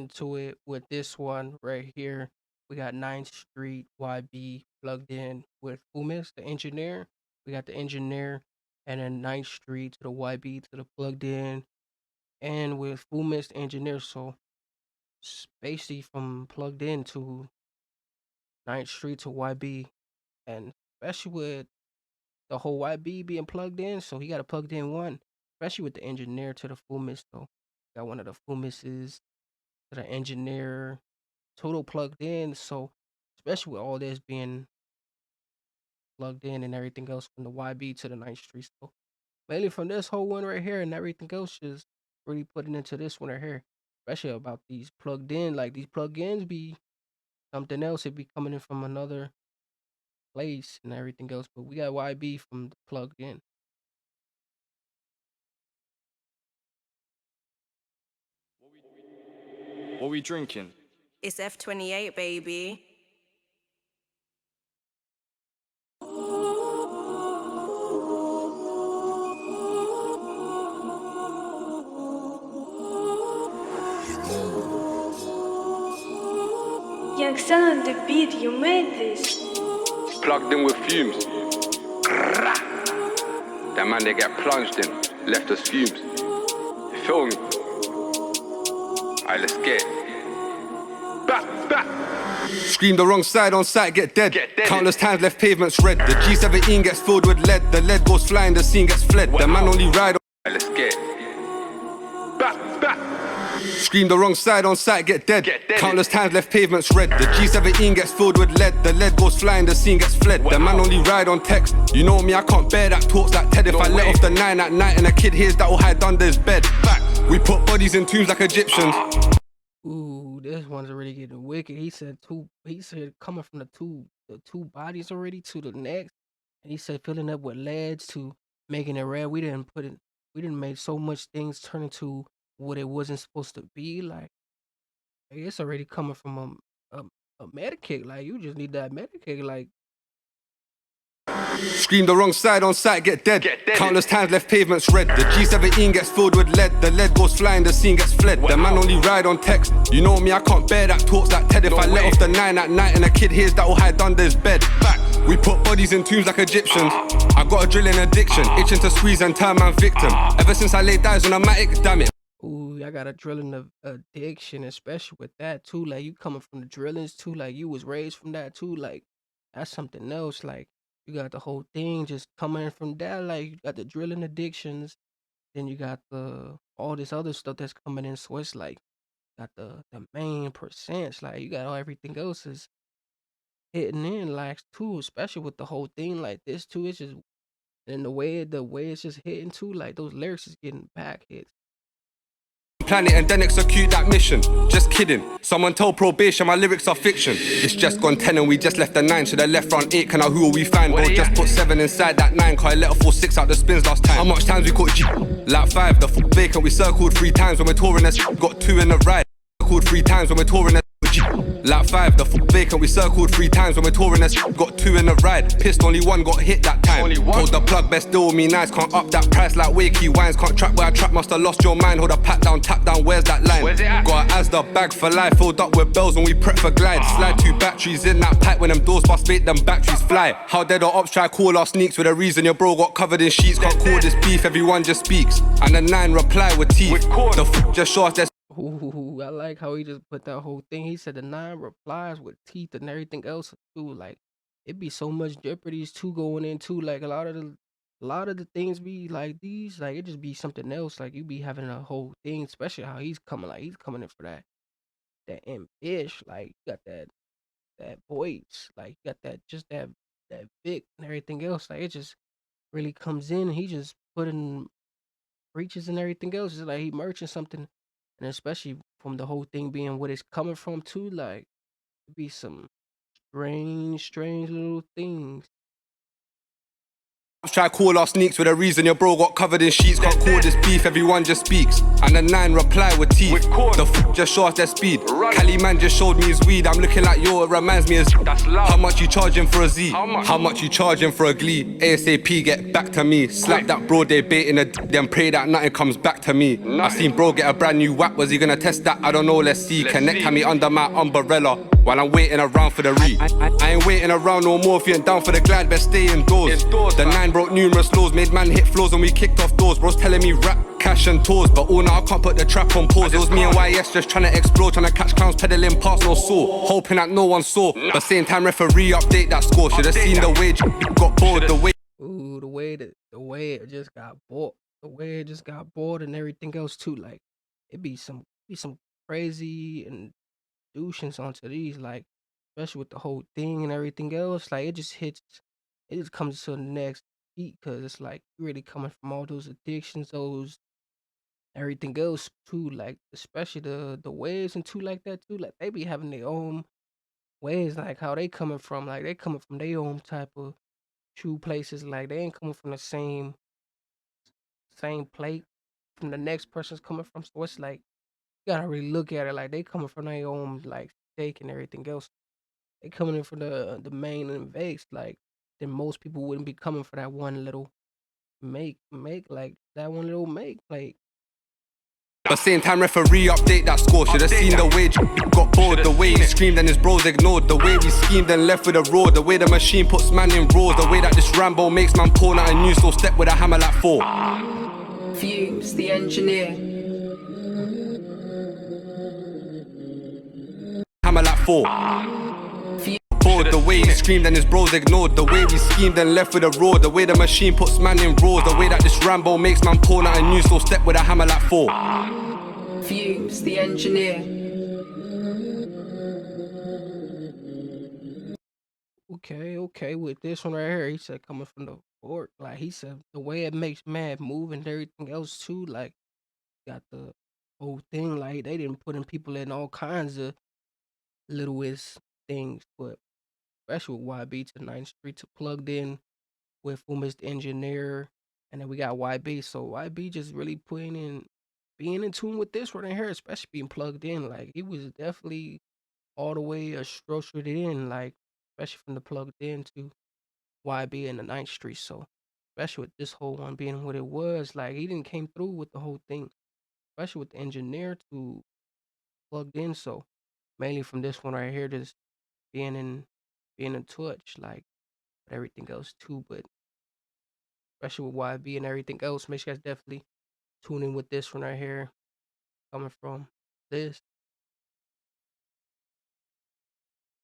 into it with this one right here. We got 9th Street YB plugged in with Fumez, the engineer. We got the engineer and then 9th Street to the YB to the plugged in and with Fumez the engineer. So basically from plugged in to 9th Street to YB and especially with the whole YB being plugged in, so he got a plugged in one, especially with the engineer to the Fumez though. Got one of the Fumez's to the engineer, total plugged in. So especially with all this being plugged in and everything else from the YB to the 9th Street. So mainly from this whole one right here and everything else just really putting into this one right here. Especially about these plugged in, like these plugins be something else. It be coming in from another place and everything else. But we got YB from the plugged in. What we drinking? It's F28, baby. Young Son on the beat, you made this. Plugged in with fumes. That man, they get plunged in, left us fumes. You feel me? Alright, let's get it. Back. Scream the wrong side on sight, get dead. Countless times left pavements red. The G17 gets filled with lead. The lead goes flying, the scene gets fled. The man only ride on. Alright, let's get it. Back. Scream the wrong side on sight, get dead. Countless times left pavements red. The G17 gets filled with lead. The lead goes flying, the scene gets fled. The man only ride on text. You know me, I can't bear that talks like Ted. If I let off the 9 at night and a kid hears that, will hide under his bed. We put bodies in tombs like Egyptians. Ooh, this one's already getting wicked. He said coming from the two bodies already to the next, and he said filling up with leads to making it red. We didn't make so much things turn into what it wasn't supposed to be. Like it's already coming from a Medicaid. Like you just need that Medicaid. Like Scream the wrong side on sight, get dead. Countless times left pavements red. The G17 gets filled with lead. The lead goes flying, the scene gets fled. The man only ride on text. You know me, I can't bear that talks like Ted. If I let off the 9 at night and a kid hears that, will hide under his bed. We put bodies in tombs like Egyptians. I got a drilling addiction, itching to squeeze and turn man victim. Ever since I laid eyes on a matic, damn it. ooh, I got a drilling addiction, especially with that too. Like you coming from the drillings too. Like you was raised from that too. Like that's something else. Like you got the whole thing just coming from that. Like you got the drilling addictions, then you got the all this other stuff that's coming in. So it's like got the main percents. Like you got all everything else is hitting in like too, especially with the whole thing like this too. It's just and the way it's just hitting too. Like those lyrics is getting back hits. Planet and then execute that mission. Just kidding. Someone told probation my lyrics are fiction. It's just gone 10 and we just left the 9. So the left front 8, can I who will we find? Bro, just put 7 inside that 9. Cause I let a 4-6 out the spins last time. How much times we caught G? Lap 5, the vacant we circled 3 times when we're touring this. Got 2 in the ride. Circled 3 times when we're touring this. Lap 5, the vacant we circled 3 times when we're touring this. Got 2 in the ride. Pissed, only 1 got hit that time. Told the plug best deal with me nice. Can't up that price like wakey wines. Can't trap where I trap, must have lost your mind. Hold a pat down, tap down, where's that line? Got a Asda bag for life, filled up with bells when we prep for glide. Slide 2 batteries in that pipe when them doors bust fate, them batteries fly. How dead or ops try call our sneaks with a reason your bro got covered in sheets. Can't call this beef, everyone just speaks. And the 9 reply with teeth. The just show us there's Ooh, I like how he just put that whole thing. He said the 9 replies with teeth and everything else too. Like it be so much jeopardies too going into like a lot of the things be like these. Like it just be something else. Like you be having a whole thing, especially how he's coming. Like he's coming in for that ambish. Like you got that voice. Like you got that Vic and everything else. Like it just really comes in. He just putting breaches and everything else. It's like he merching something, and especially from the whole thing being what it's coming from too. Like it be some strange little things. Try call our sneaks with a reason your bro got covered in sheets. Can't call this beef, everyone just speaks. And the 9 reply with teeth. The just show us their speed. Cali man just showed me his weed. I'm looking like yo, it reminds me of how much you charging for a Z? How much you charging for a glee? ASAP get back to me. Slap that bro, they baiting a then pray that nothing comes back to me. I seen bro get a brand new whack. Was he gonna test that? I don't know, let's see. Connect me under my umbrella while I'm waiting around for the re. I ain't waiting around no more. If you ain't down for the glad, best stay indoors. The 9 broke numerous laws, made man hit floors and we kicked off doors. Bro's telling me rap, cash and tours, but all now I can't put the trap on pause. It was me and YS just trying to explore, trying to catch clowns peddling past no saw, hoping that no one saw. But same time referee update that score. Should've seen the way got bored, the way. Ooh, the way it just got bought, the way it just got bought, and everything else too. Like it be some crazy and douchings onto these, like especially with the whole thing and everything else. Like it just hits, it just comes to the next beat because it's like really coming from all those addictions, those everything else too. Like especially the waves and too like that too. Like they be having their own ways, like how they coming from, like they coming from their own type of true places. Like they ain't coming from the same plate from the next person's coming from. So it's like you gotta really look at it like they coming from their own like stake and everything else. They coming in from the main and base, like then most people wouldn't be coming for that one little make like that one little make like But same time referee update that score. Should've seen the way got bored, the way he screamed and his bros ignored, the way we schemed and left with a roar, the way the machine puts man in roars, the way that this Rambo makes man pull out a new so step with a hammer like 4. Fumez, the engineer. Hammer like 4. Bored, the way he screamed and his bros ignored, the way we schemed and left with a roar, the way the machine puts man in roars, the way that this Rambo makes man pull out a new so step with a hammer like 4. Fumez, the engineer. okay with this one right here. He said coming from the fork, like he said the way it makes man move and everything else too. Like got the whole thing. Like they didn't put in people in all kinds of littlest things, but especially with YB to 9th Street to plugged in with Fumez the engineer, and then we got YB. So YB just really putting in, being in tune with this right here, especially being plugged in. Like he was definitely all the way structured in, like especially from the plugged in to YB and the 9th Street. So especially with this whole one being what it was, like he didn't came through with the whole thing, especially with the engineer to plugged in. So mainly from this one right here, just being in being in touch, like everything else too. But especially with YB and everything else, make sure you guys definitely tune in with this one right here, coming from this.